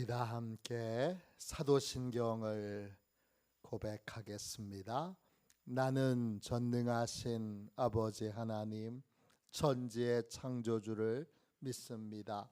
다 함께 사도신경을 고백하겠습니다. 나는 전능하신 아버지 하나님, 천지의 창조주를 믿습니다.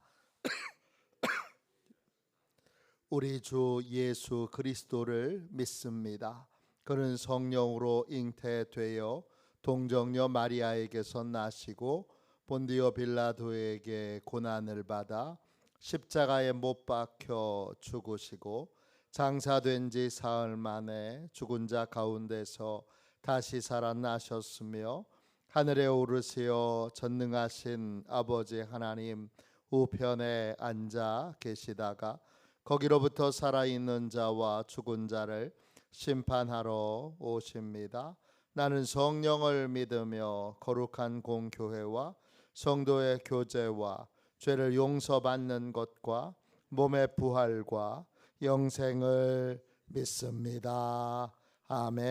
우리 주 예수 그리스도를 믿습니다. 그는 성령으로 잉태되어 동정녀 마리아에게서 나시고 본디오 빌라도에게 고난을 받아 십자가에 못 박혀 죽으시고 장사된 지 사흘 만에 죽은 자 가운데서 다시 살아나셨으며 하늘에 오르시어 전능하신 아버지 하나님 우편에 앉아 계시다가 거기로부터 살아있는 자와 죽은 자를 심판하러 오십니다. 나는 성령을 믿으며 거룩한 공교회와 성도의 교제와 죄를 용서받는 것과 몸의 부활과 영생을 믿습니다. 아멘.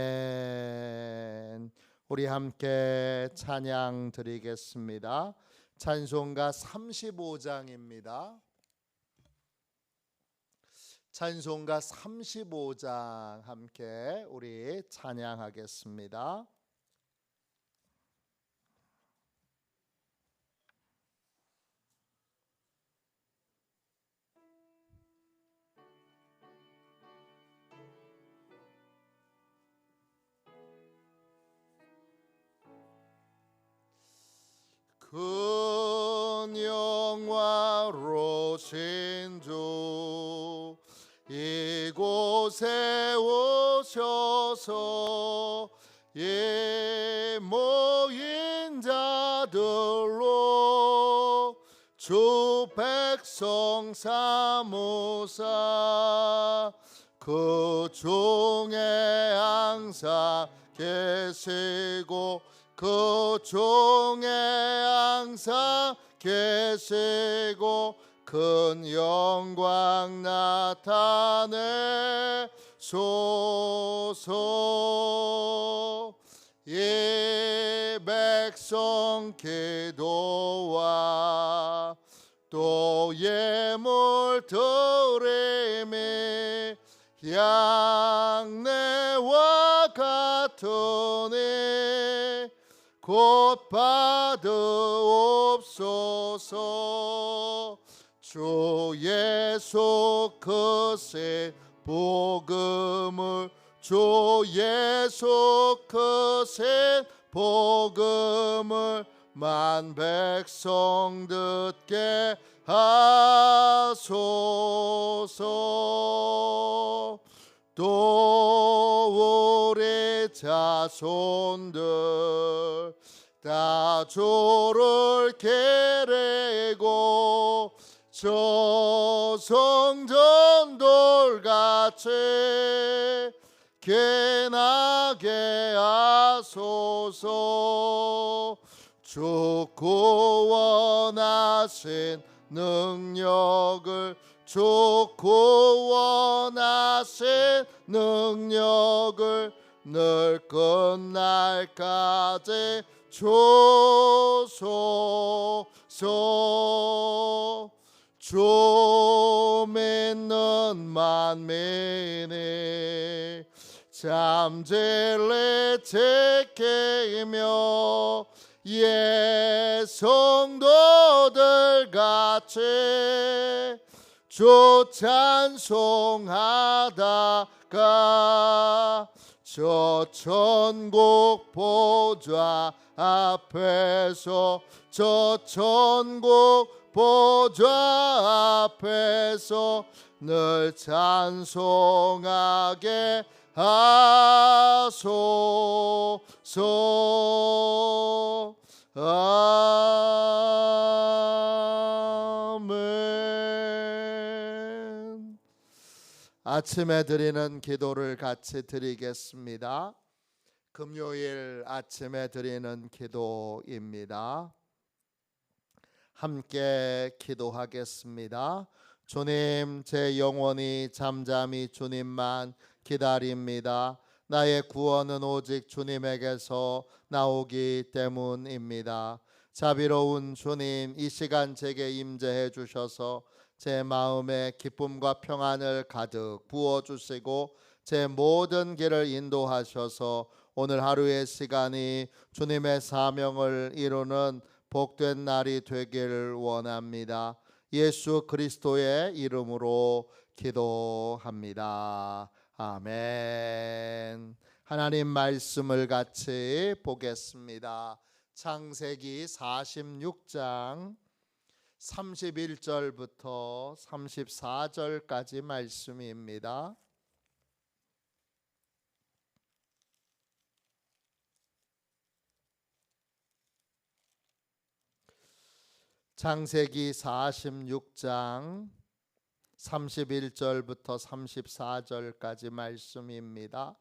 우리 함께 찬양 드리겠습니다. 찬송가 35장입니다. 찬송가 35장 함께 우리 찬양하겠습니다. 큰 영화로신 주 이곳에 오셔서 모인 자들로 주 백성 삼으사 그 중에 항상 계시고 그 중에 항상 계시고 큰 영광 나타내소서. 이 백성 기도와 또 예물 드림이 양내와 같으니 곧 받으옵소서. 주 예수 그신 복음을 주 예수 그신 복음을 만 백성 듣게 하소서. 또 우리 자손들 다 주를 기리고 저 성전돌같이 기나게 하소서. 주 구원하신 능력을 주 구원하신 능력을 늘 끝날까지 주소서. 주 믿는 만민이 잠질리 지키며 예 성도들 같이 주 찬송하다가 저 천국 보좌 앞에서 저 천국 보좌 앞에서 늘 찬송하게 하소서. 아멘. 아침에 드리는 기도를 같이 드리겠습니다. 금요일 아침에 드리는 기도입니다. 함께 기도하겠습니다. 주님, 제 영혼이 잠잠히 주님만 기다립니다. 나의 구원은 오직 주님에게서 나오기 때문입니다. 자비로운 주님, 이 시간 제게 임재해 주셔서 제 마음에 기쁨과 평안을 가득 부어주시고 제 모든 길을 인도하셔서 오늘 하루의 시간이 주님의 사명을 이루는 복된 날이 되길 원합니다. 예수 그리스도의 이름으로 기도합니다. 아멘. 하나님 말씀을 같이 보겠습니다. 창세기 46장 31절부터 34절까지 말씀입니다. 창세기 46장 31절부터 34절까지 말씀입니다.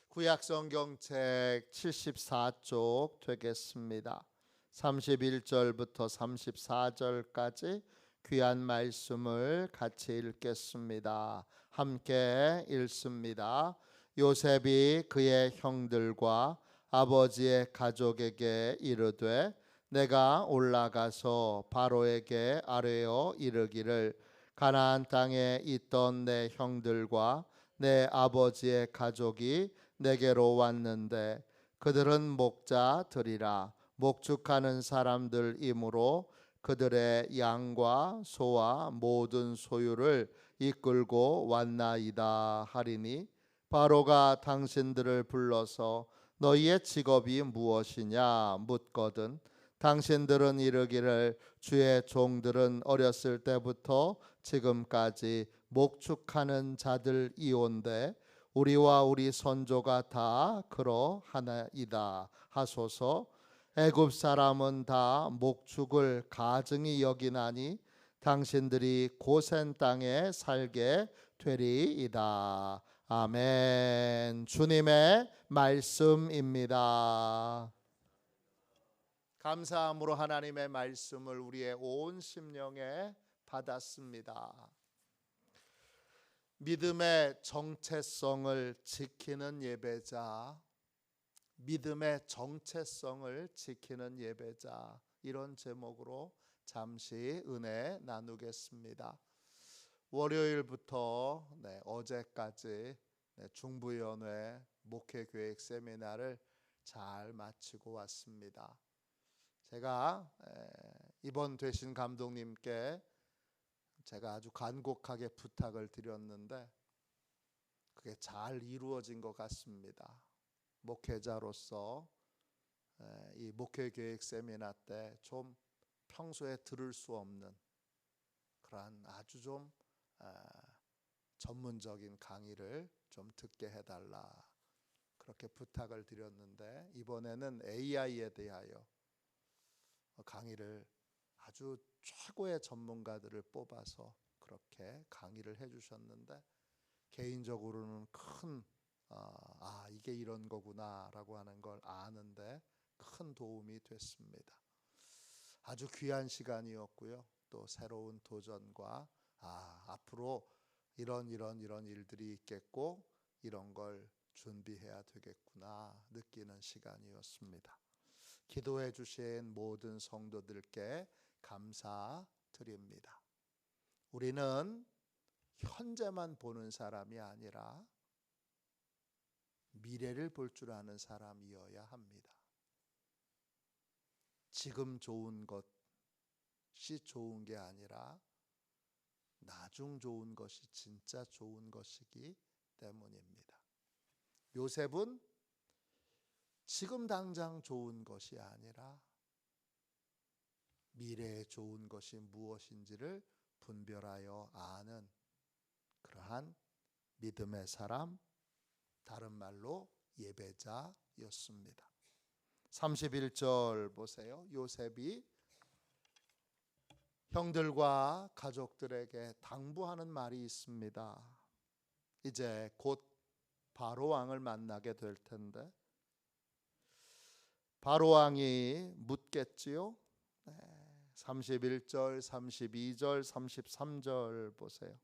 구약성경책 74쪽 되겠습니다. 31절부터 34절까지 귀한 말씀을 같이 읽겠습니다. 함께 읽습니다. 요셉이 그의 형들과 아버지의 가족에게 이르되 내가 올라가서 바로에게 아뢰어 이르기를 가나안 땅에 있던 내 형들과 내 아버지의 가족이 내게로 왔는데 그들은 목자들이라 목축하는 사람들이므로 그들의 양과 소와 모든 소유를 이끌고 왔나이다 하리니 바로가 당신들을 불러서 너희의 직업이 무엇이냐 묻거든 당신들은 이르기를 주의 종들은 어렸을 때부터 지금까지 목축하는 자들이온데 우리와 우리 선조가 다 그러하나이다 하소서. 애굽 사람은 다 목축을 가증히 여기나니 당신들이 고센 땅에 살게 되리이다. 아멘. 주님의 말씀입니다. 감사함으로 하나님의 말씀을 우리의 온 심령에 받았습니다. 믿음의 정체성을 지키는 예배자, 믿음의 정체성을 지키는 예배자, 이런 제목으로 잠시 은혜 나누겠습니다. 월요일부터 어제까지 중부연회 목회계획 세미나를 잘 마치고 왔습니다. 제가 이번 되신 감독님께 제가 아주 간곡하게 부탁을 드렸는데 그게 잘 이루어진 것 같습니다. 목회자로서 이 목회계획 세미나 때 좀 평소에 들을 수 없는 그러한 아주 좀 전문적인 강의를 좀 듣게 해달라 그렇게 부탁을 드렸는데 이번에는 AI에 대하여 강의를 아주 최고의 전문가들을 뽑아서 그렇게 강의를 해주셨는데 개인적으로는 큰 이게 이런 거구나라고 하는 걸 아는데 큰 도움이 됐습니다. 아주 귀한 시간이었고요. 또 새로운 도전과 앞으로 이런 일들이 있겠고 이런 걸 준비해야 되겠구나 느끼는 시간이었습니다. 기도해 주신 모든 성도들께 감사드립니다. 우리는 현재만 보는 사람이 아니라 미래를 볼 줄 아는 사람이어야 합니다. 지금 좋은 것이 좋은 게 아니라 나중 좋은 것이 진짜 좋은 것이기 때문입니다. 요셉은 지금 당장 좋은 것이 아니라 미래에 좋은 것이 무엇인지를 분별하여 아는 그러한 믿음의 사람, 다른 말로 예배자였습니다. 31절 보세요. 요셉이 형들과 가족들에게 당부하는 말이 있습니다. 이제 곧 바로 왕을 만나게 될 텐데 바로 왕이 묻겠지요. 31절, 32절, 33절 보세요.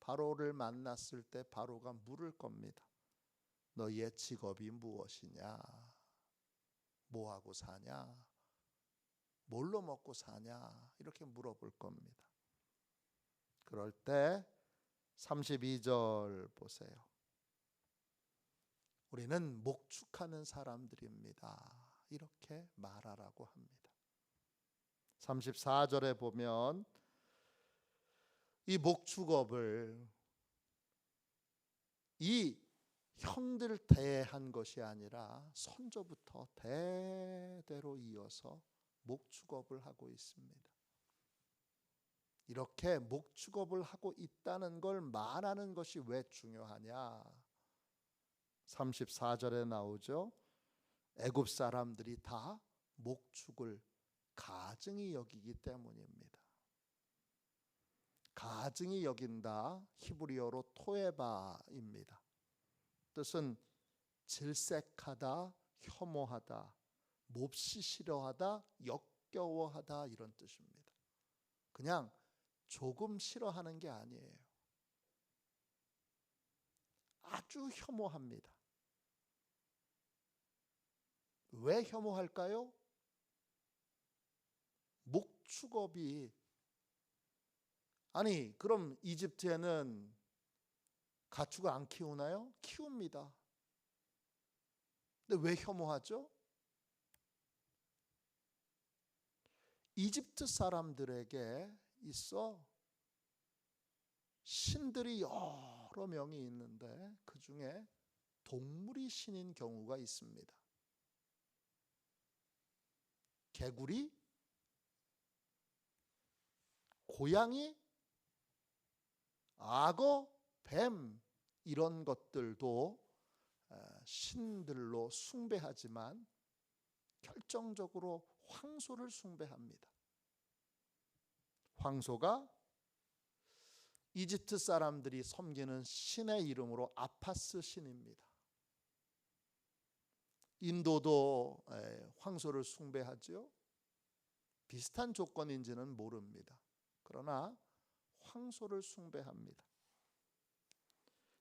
바로를 만났을 때 바로가 물을 겁니다. 너희의 직업이 무엇이냐? 뭐하고 사냐? 뭘로 먹고 사냐? 이렇게 물어볼 겁니다. 그럴 때 32절 보세요. 우리는 목축하는 사람들입니다. 이렇게 말하라고 합니다. 34절에 보면 이 목축업을 이 형들 대한 것이 아니라 선조부터 대대로 이어서 목축업을 하고 있습니다. 이렇게 목축업을 하고 있다는 걸 말하는 것이 왜 중요하냐? 34절에 나오죠. 애굽 사람들이 다 목축을 가증히 여기기 때문입니다. 가증히 여긴다, 히브리어로 토에바입니다. 뜻은 질색하다, 혐오하다, 몹시 싫어하다, 역겨워하다 이런 뜻입니다. 그냥 조금 싫어하는 게 아니에요. 아주 혐오합니다. 왜 혐오할까요? 목축업이 아니 그럼 이집트에는 가축을 안 키우나요? 키웁니다. 근데 왜 혐오하죠? 이집트 사람들에게 있어 신들이 여러 명이 있는데 그 중에 동물이 신인 경우가 있습니다. 개구리, 고양이, 악어, 뱀 이런 것들도 신들로 숭배하지만 결정적으로 황소를 숭배합니다. 황소가 이집트 사람들이 섬기는 신의 이름으로 아파스 신입니다. 인도도 황소를 숭배하죠. 비슷한 조건인지는 모릅니다. 그러나 황소를 숭배합니다.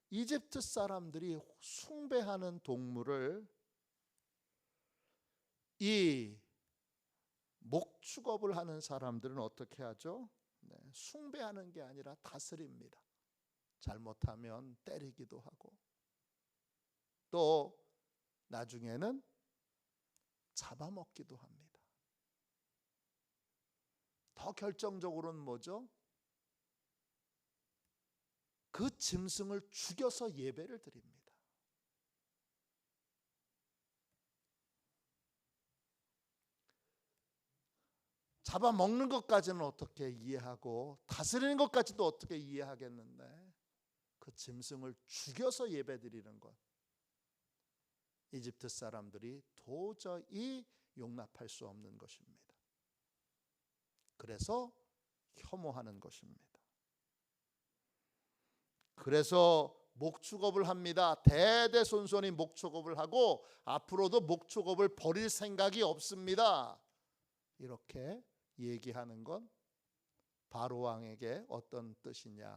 이집트 사람들이 숭배하는 동물을 이 목축업을 하는 사람들은 어떻게 하죠? 숭배하는 게 아니라 다스립니다. 잘못하면 때리기도 하고 또 나중에는 잡아먹기도 합니다. 더 결정적으로는 뭐죠? 그 짐승을 죽여서 예배를 드립니다. 잡아먹는 것까지는 어떻게 이해하고 다스리는 것까지도 어떻게 이해하겠는데 그 짐승을 죽여서 예배드리는 것 이집트 사람들이 도저히 용납할 수 없는 것입니다. 그래서 혐오하는 것입니다. 그래서 목축업을 합니다. 대대손손이 목축업을 하고 앞으로도 목축업을 버릴 생각이 없습니다. 이렇게 얘기하는 건 바로 왕에게 어떤 뜻이냐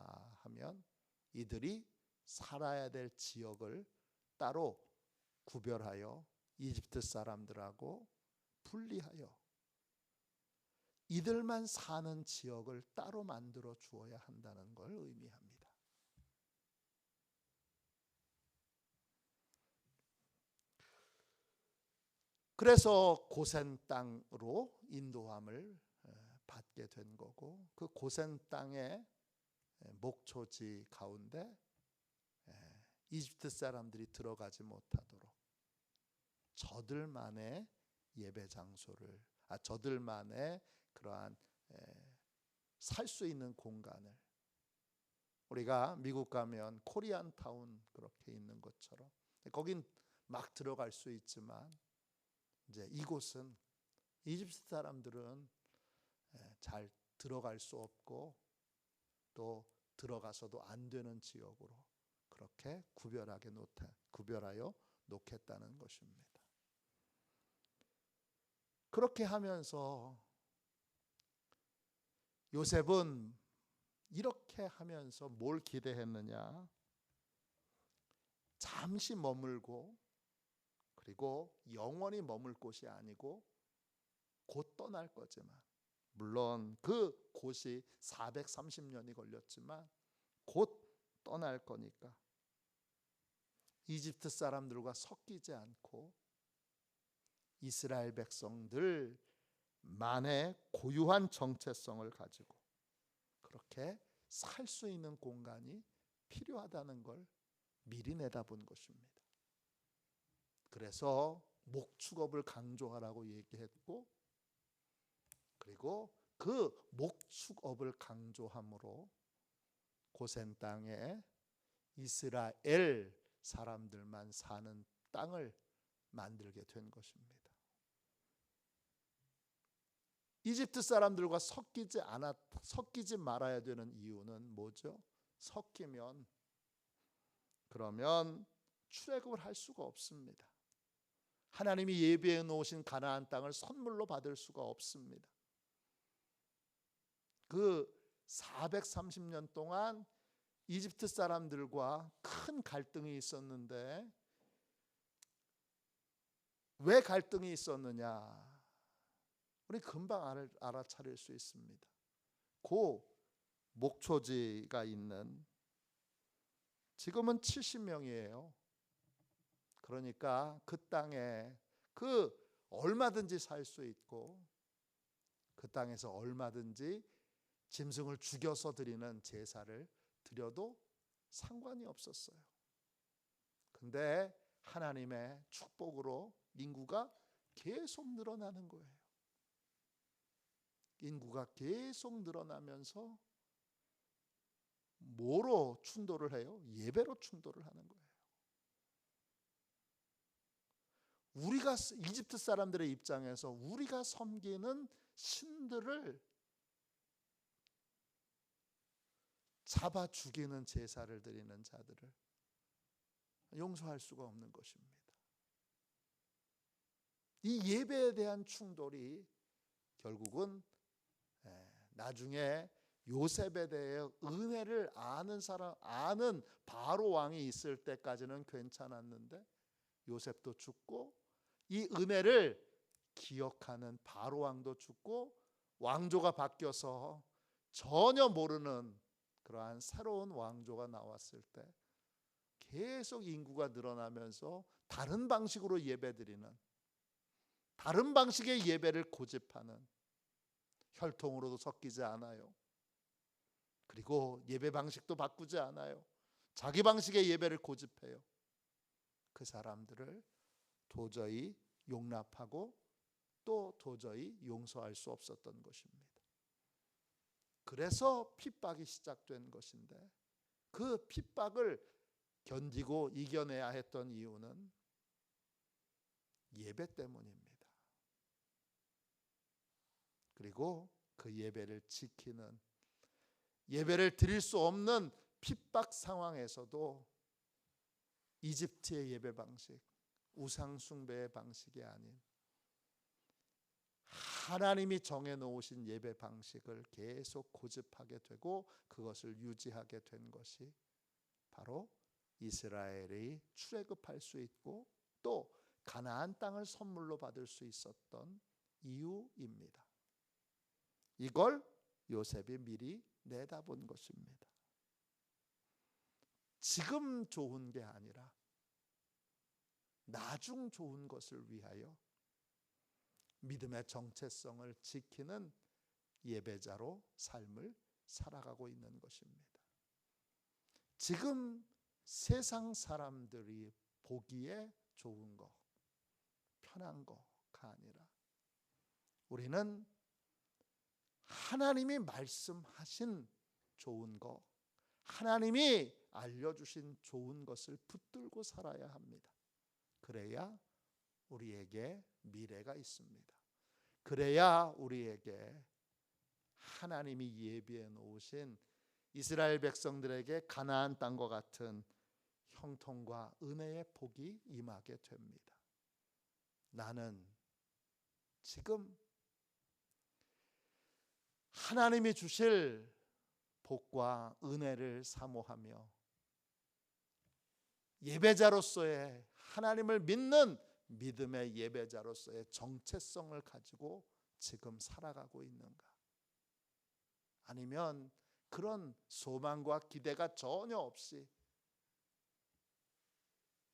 하면 이들이 살아야 될 지역을 따로 구별하여 이집트 사람들하고 분리하여 이들만 사는 지역을 따로 만들어 주어야 한다는 걸 의미합니다. 그래서 고센 땅으로 인도함을 받게 된 거고 그 고센 땅의 목초지 가운데 이집트 사람들이 들어가지 못하도록 저들만의 예배 장소를 저들만의 그러한 살 수 있는 공간을 우리가 미국 가면 코리안타운 그렇게 있는 것처럼 거긴 막 들어갈 수 있지만 이제 이곳은 이집트 사람들은 잘 들어갈 수 없고 또 들어가서도 안 되는 지역으로 그렇게 구별하여 놓겠다는 것입니다. 그렇게 하면서 요셉은 이렇게 하면서 뭘 기대했느냐? 잠시 머물고 그리고 영원히 머물 곳이 아니고 곧 떠날 거지만 물론 그 곳이 430년이 걸렸지만 곧 떠날 거니까 이집트 사람들과 섞이지 않고 이스라엘 백성들만의 고유한 정체성을 가지고 그렇게 살 수 있는 공간이 필요하다는 걸 미리 내다본 것입니다. 그래서 목축업을 강조하라고 얘기했고, 그리고 그 목축업을 강조함으로 고센 땅에 이스라엘 사람들만 사는 땅을 만들게 된 것입니다. 이집트 사람들과 섞이지 말아야 되는 이유는 뭐죠? 섞이면 그러면 출애굽을 할 수가 없습니다. 하나님이 예비해 놓으신 가나안 땅을 선물로 받을 수가 없습니다. 그 430년 동안 이집트 사람들과 큰 갈등이 있었는데 왜 갈등이 있었느냐? 우리 금방 알아차릴 수 있습니다. 그 목초지가 있는, 지금은 70명이에요. 그러니까 그 땅에 얼마든지 살 수 있고 그 땅에서 얼마든지 짐승을 죽여서 드리는 제사를 드려도 상관이 없었어요. 근데 하나님의 축복으로 인구가 계속 늘어나는 거예요. 인구가 계속 늘어나면서 뭐로 충돌을 해요? 예배로 충돌을 하는 거예요. 우리가 이집트 사람들의 입장에서 우리가 섬기는 신들을 잡아 죽이는 제사를 드리는 자들을 용서할 수가 없는 것입니다. 이 예배에 대한 충돌이 결국은 나중에 요셉에 대해 은혜를 아는 바로 왕이 있을 때까지는 괜찮았는데 요셉도 죽고 이 은혜를 기억하는 바로 왕도 죽고 왕조가 바뀌어서 전혀 모르는 그러한 새로운 왕조가 나왔을 때 계속 인구가 늘어나면서 다른 방식으로 예배드리는, 다른 방식의 예배를 고집하는, 혈통으로도 섞이지 않아요. 그리고 예배 방식도 바꾸지 않아요. 자기 방식의 예배를 고집해요. 그 사람들을 도저히 용납하고 또 도저히 용서할 수 없었던 것입니다. 그래서 핍박이 시작된 것인데 그 핍박을 견디고 이겨내야 했던 이유는 예배 때문입니다. 그리고 그 예배를 지키는, 예배를 드릴 수 없는 핍박 상황에서도 이집트의 예배 방식, 우상 숭배의 방식이 아닌 하나님이 정해놓으신 예배 방식을 계속 고집하게 되고 그것을 유지하게 된 것이 바로 이스라엘이 출애굽할 수 있고 또 가나안 땅을 선물로 받을 수 있었던 이유입니다. 이걸 요셉이 미리 내다본 것입니다. 지금 좋은 게 아니라 나중 좋은 것을 위하여 믿음의 정체성을 지키는 예배자로 삶을 살아가고 있는 것입니다. 지금 세상 사람들이 보기에 좋은 거, 편한 거가 아니라 우리는 하나님이 말씀하신 좋은 거, 하나님이 알려주신 좋은 것을 붙들고 살아야 합니다. 그래야 우리에게 미래가 있습니다. 그래야 우리에게 하나님이 예비해 놓으신 이스라엘 백성들에게 가나안 땅과 같은 형통과 은혜의 복이 임하게 됩니다. 나는 지금 하나님이 주실 복과 은혜를 사모하며 예배자로서의 하나님을 믿는 믿음의 예배자로서의 정체성을 가지고 지금 살아가고 있는가? 아니면 그런 소망과 기대가 전혀 없이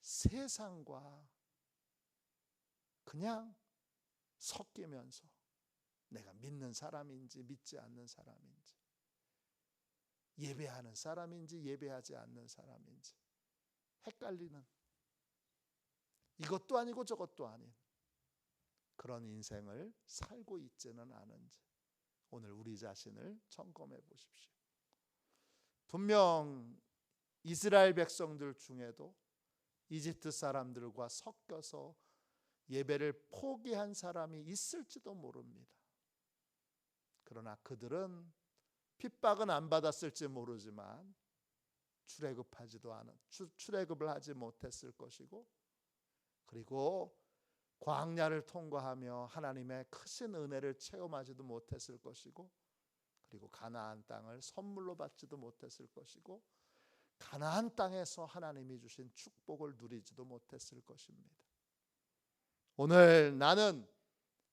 세상과 그냥 섞이면서 내가 믿는 사람인지 믿지 않는 사람인지, 예배하는 사람인지 예배하지 않는 사람인지 헷갈리는, 이것도 아니고 저것도 아닌 그런 인생을 살고 있지는 않은지 오늘 우리 자신을 점검해 보십시오. 분명 이스라엘 백성들 중에도 이집트 사람들과 섞여서 예배를 포기한 사람이 있을지도 모릅니다. 그러나 그들은 핍박은 안 받았을지 모르지만 출애굽을 하지 못했을 것이고, 그리고 광야를 통과하며 하나님의 크신 은혜를 체험하지도 못했을 것이고, 그리고 가나안 땅을 선물로 받지도 못했을 것이고, 가나안 땅에서 하나님이 주신 축복을 누리지도 못했을 것입니다. 오늘 나는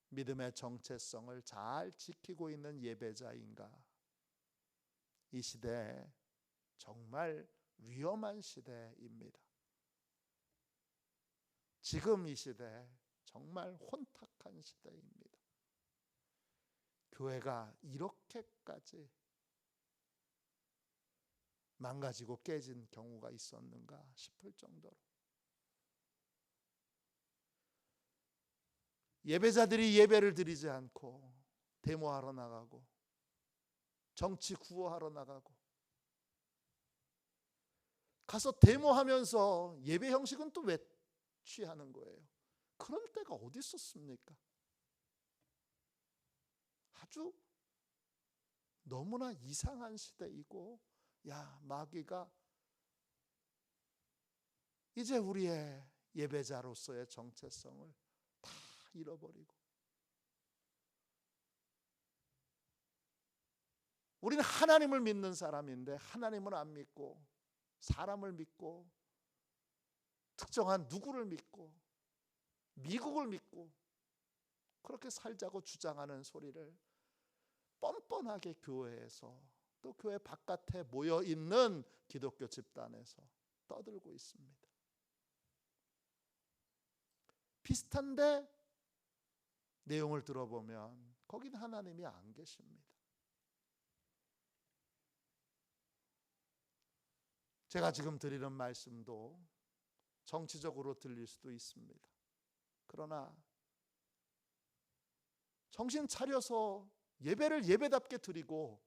믿음의 정체성을 잘 지키고 있는 예배자인가? 이 시대 정말 위험한 시대입니다. 지금 이 시대 정말 혼탁한 시대입니다. 교회가 이렇게까지 망가지고 깨진 경우가 있었는가 싶을 정도로 예배자들이 예배를 드리지 않고 데모하러 나가고 정치 구호하러 나가고, 가서 데모하면서 예배 형식은 또 왜 취하는 거예요? 그런 때가 어디 있었습니까? 아주 너무나 이상한 시대이고, 마귀가 이제 우리의 예배자로서의 정체성을 다 잃어버리고, 우리는 하나님을 믿는 사람인데 하나님을 안 믿고 사람을 믿고 특정한 누구를 믿고 미국을 믿고 그렇게 살자고 주장하는 소리를 뻔뻔하게 교회에서, 또 교회 바깥에 모여있는 기독교 집단에서 떠들고 있습니다. 비슷한데 내용을 들어보면 거긴 하나님이 안 계십니다. 제가 지금 드리는 말씀도 정치적으로 들릴 수도 있습니다. 그러나 정신 차려서 예배를 예배답게 드리고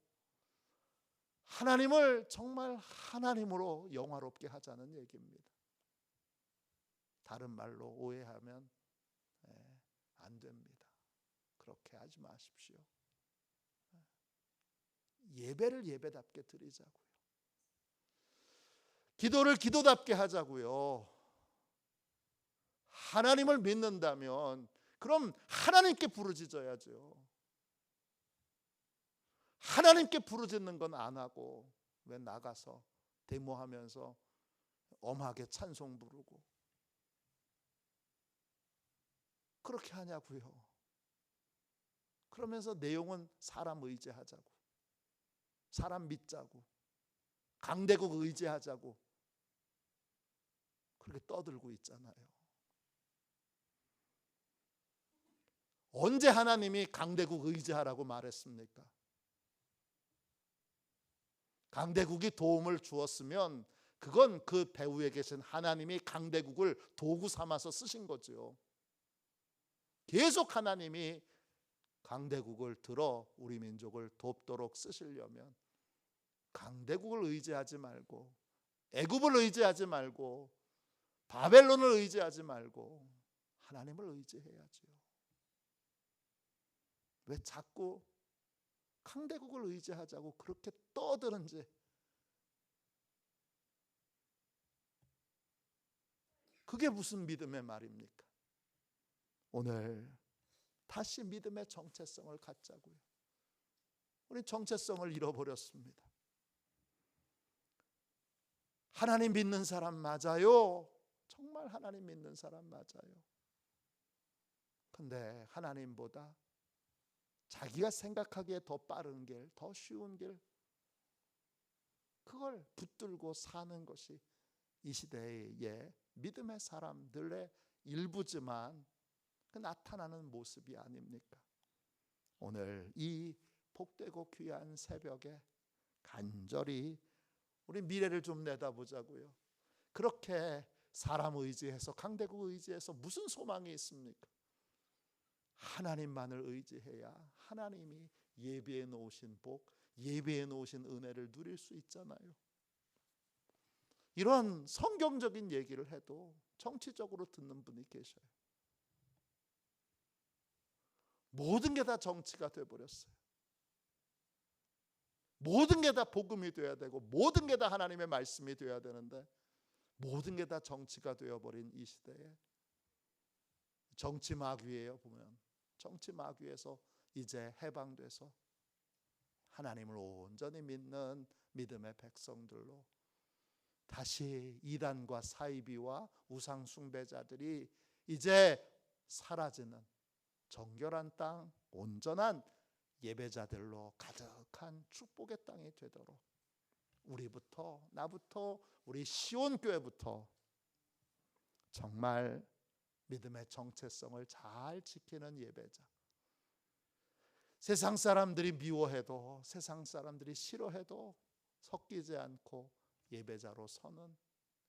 하나님을 정말 하나님으로 영화롭게 하자는 얘기입니다. 다른 말로 오해하면 안 됩니다. 그렇게 하지 마십시오. 예배를 예배답게 드리자고요. 기도를 기도답게 하자고요. 하나님을 믿는다면 그럼 하나님께 부르짖어야죠. 하나님께 부르짖는 건 안 하고 왜 나가서 데모하면서 엄하게 찬송 부르고 그렇게 하냐고요. 그러면서 내용은 사람 의지하자고, 사람 믿자고, 강대국 의지하자고 그렇게 떠들고 있잖아요. 언제 하나님이 강대국 의지하라고 말했습니까? 강대국이 도움을 주었으면 그건 그 배후에 계신 하나님이 강대국을 도구 삼아서 쓰신 거죠. 계속 하나님이 강대국을 들어 우리 민족을 돕도록 쓰시려면 강대국을 의지하지 말고, 애굽을 의지하지 말고, 바벨론을 의지하지 말고 하나님을 의지해야죠. 왜 자꾸 강대국을 의지하자고 그렇게 떠드는지, 그게 무슨 믿음의 말입니까? 오늘 다시 믿음의 정체성을 갖자고요. 우리 정체성을 잃어버렸습니다. 하나님 믿는 사람 맞아요. 정말 하나님 믿는 사람 맞아요. 근데 하나님보다 자기가 생각하기에 더 빠른 길, 더 쉬운 길, 그걸 붙들고 사는 것이 이 시대의 믿음의 사람들의 일부지만 그 나타나는 모습이 아닙니까? 오늘 이 복되고 귀한 새벽에 간절히 우리 미래를 좀 내다보자고요. 그렇게 사람 의지해서, 강대국 의지해서 무슨 소망이 있습니까? 하나님만을 의지해야 하나님이 예비해 놓으신 복, 예비해 놓으신 은혜를 누릴 수 있잖아요. 이런 성경적인 얘기를 해도 정치적으로 듣는 분이 계셔요. 모든 게 다 정치가 돼버렸어요. 모든 게 다 복음이 돼야 되고, 모든 게 다 하나님의 말씀이 돼야 되는데, 모든 게 다 정치가 되어버린 이 시대에 정치 마귀예요. 보면 정치 마귀에서 이제 해방돼서 하나님을 온전히 믿는 믿음의 백성들로 다시 이단과 사이비와 우상 숭배자들이 이제 사라지는 정결한 땅, 온전한 예배자들로 가득한 축복의 땅이 되도록 우리부터, 나부터, 우리 시온교회부터 정말 믿음의 정체성을 잘 지키는 예배자, 세상 사람들이 미워해도, 세상 사람들이 싫어해도 섞이지 않고 예배자로 서는,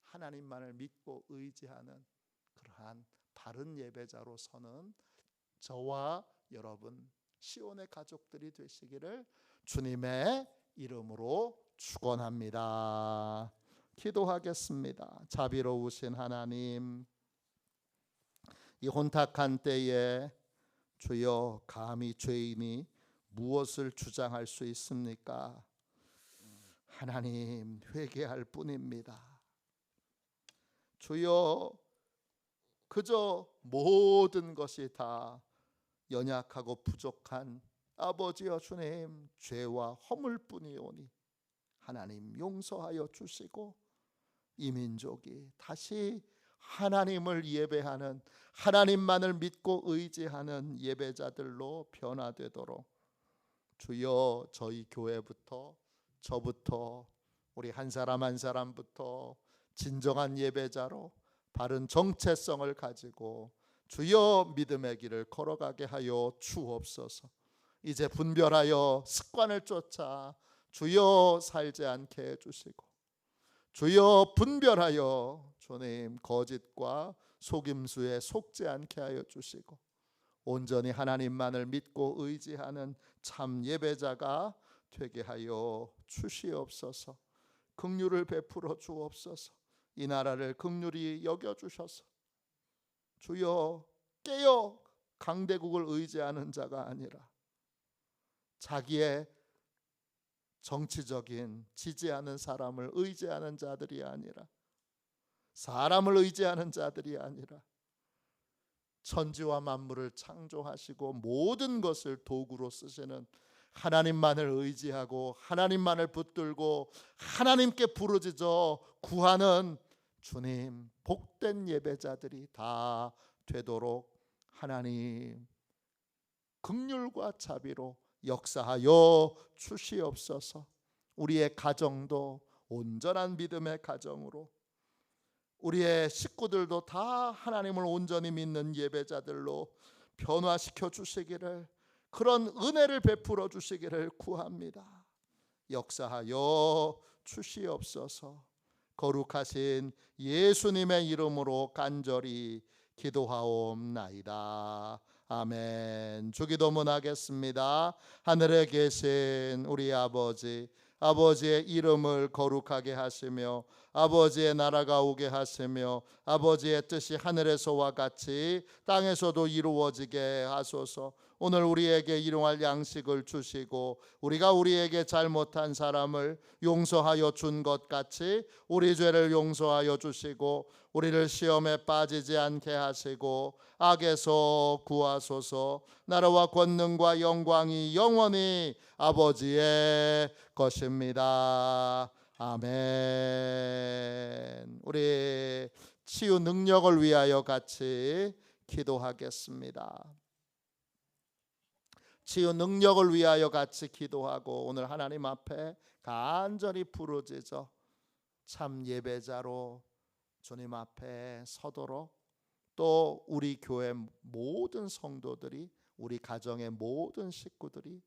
하나님만을 믿고 의지하는 그러한 바른 예배자로 서는 저와 여러분 시온의 가족들이 되시기를 주님의 이름으로 축원합니다. 기도하겠습니다. 자비로우신 하나님, 이 혼탁한 때에 주여 감히 죄인이 무엇을 주장할 수 있습니까? 하나님, 회개할 뿐입니다. 주여, 그저 모든 것이 다 연약하고 부족한 아버지여 주님, 죄와 허물뿐이오니 하나님 용서하여 주시고 이 민족이 다시 하나님을 예배하는, 하나님만을 믿고 의지하는 예배자들로 변화되도록 주여, 저희 교회부터, 저부터, 우리 한 사람 한 사람부터 진정한 예배자로 바른 정체성을 가지고 주여 믿음의 길을 걸어가게 하여 주옵소서. 이제 분별하여 습관을 쫓아 주여 살지 않게 해주시고, 주여 분별하여 주님 거짓과 속임수에 속지 않게 하여 주시고, 온전히 하나님만을 믿고 의지하는 참 예배자가 되게 하여 주시옵소서. 긍휼을 베풀어 주옵소서. 이 나라를 긍휼히 여겨주셔서 주여 깨어 강대국을 의지하는 자가 아니라 자기의 정치적인 지지하는 사람을 의지하는 자들이 아니라, 사람을 의지하는 자들이 아니라 천지와 만물을 창조하시고 모든 것을 도구로 쓰시는 하나님만을 의지하고 하나님만을 붙들고 하나님께 부르짖어 구하는 주님, 복된 예배자들이 다 되도록 하나님 긍휼과 자비로 역사하여 주시옵소서. 우리의 가정도 온전한 믿음의 가정으로, 우리의 식구들도 다 하나님을 온전히 믿는 예배자들로 변화시켜 주시기를, 그런 은혜를 베풀어 주시기를 구합니다. 역사하여 주시옵소서. 거룩하신 예수님의 이름으로 간절히 기도하옵나이다. 아멘. 주기도문 하겠습니다. 하늘에 계신 우리 아버지, 아버지의 이름을 거룩하게 하시며 아버지의 나라가 오게 하시며 아버지의 뜻이 하늘에서와 같이 땅에서도 이루어지게 하소서. 오늘 우리에게 일용할 양식을 주시고 우리가 우리에게 잘못한 사람을 용서하여 준 것 같이 우리 죄를 용서하여 주시고 우리를 시험에 빠지지 않게 하시고 악에서 구하소서. 나라와 권능과 영광이 영원히 아버지의 것입니다. 아멘. 우리 치유 능력을 위하여 같이 기도하겠습니다. 치유 능력을 위하여 같이 기도하고 오늘 하나님 앞에 간절히 부르짖어 참 예배자로 주님 앞에 서도록, 또 우리 교회 모든 성도들이, 우리 가정의 모든 식구들이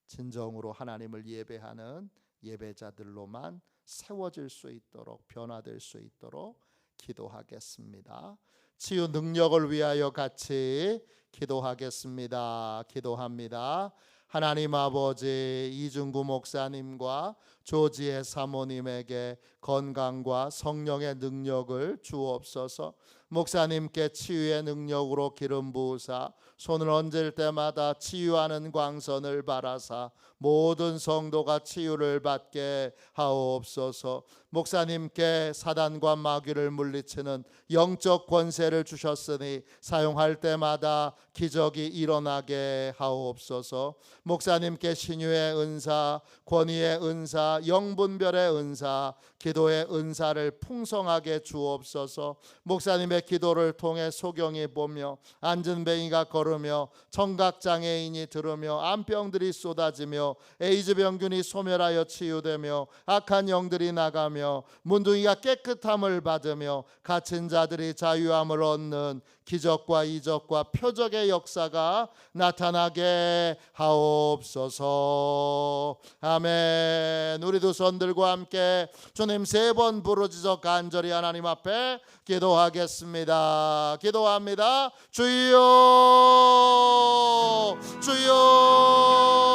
진정으로 하나님을 예배하는 예배자들로만 세워질 수 있도록, 변화될 수 있도록 기도하겠습니다. 치유 능력을 위하여 같이 기도하겠습니다. 기도합니다. 하나님 아버지, 이중구 목사님과 조지혜 사모님에게 건강과 성령의 능력을 주옵소서. 목사님께 치유의 능력으로 기름 부으사 손을 얹을 때마다 치유하는 광선을 바라사 모든 성도가 치유를 받게 하옵소서. 목사님께 사단과 마귀를 물리치는 영적 권세를 주셨으니 사용할 때마다 기적이 일어나게 하옵소서. 목사님께 신유의 은사, 권위의 은사, 영분별의 은사, 기도의 은사를 풍성하게 주옵소서. 목사님의 기도를 통해 소경이 보며 앉은 뱅이가 걸으며 청각장애인이 들으며 암병들이 쏟아지며 에이즈 병균이 소멸하여 치유되며 악한 영들이 나가며 문둥이가 깨끗함을 받으며 갇힌 자들이 자유함을 얻는 기적과 이적과 표적의 역사가 나타나게 하옵소서. 아멘. 우리 두 손들과 함께 주님 3번 부르짖어 간절히 하나님 앞에 기도하겠습니다. 기도합니다. 주여, 주여.